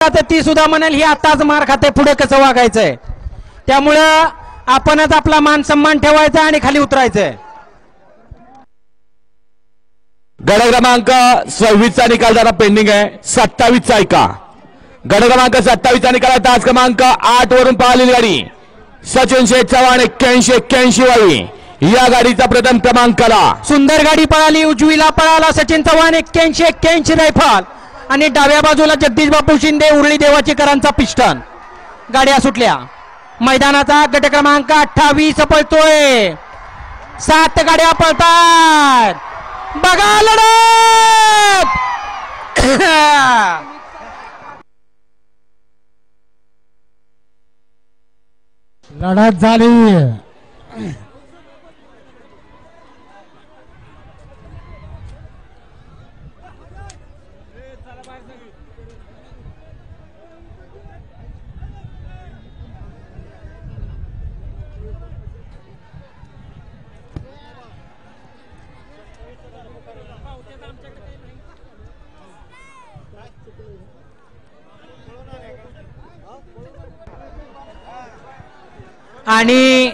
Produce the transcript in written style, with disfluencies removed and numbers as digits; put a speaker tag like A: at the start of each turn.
A: का तर ती सुद्धा म्हणाल ही आताच मार खाते पुढे कसं वागायचंय. त्यामुळं आपणच आपला मान सन्मान ठेवायचा आणि खाली उतरायचंय.
B: गड क्रमांक 26 चा निकाल जरा पेंडिंग आहे. 27 चा ऐका. गड क्रमांक 27 चा निकाल. तास क्रमांक 8 वरून पाहिलेली गाडी सचिन शेठ चव्हाण 81 वाली या गाडीचा प्रथम क्रमांकाला.
A: सुंदर गाडी पळाली. उजवीला पळाला सचिन चव्हाण 81 रायफल आणि डाव्या बाजूला जगदीश बापू शिंदे उरळी देवाची करांचा पिस्टन. गाड्या सुटल्या. मैदानाचा गट क्रमांक 28 पळतोय. 7 गाड्या पळतात. बघा लढत.
C: लढत झाली.
A: आणि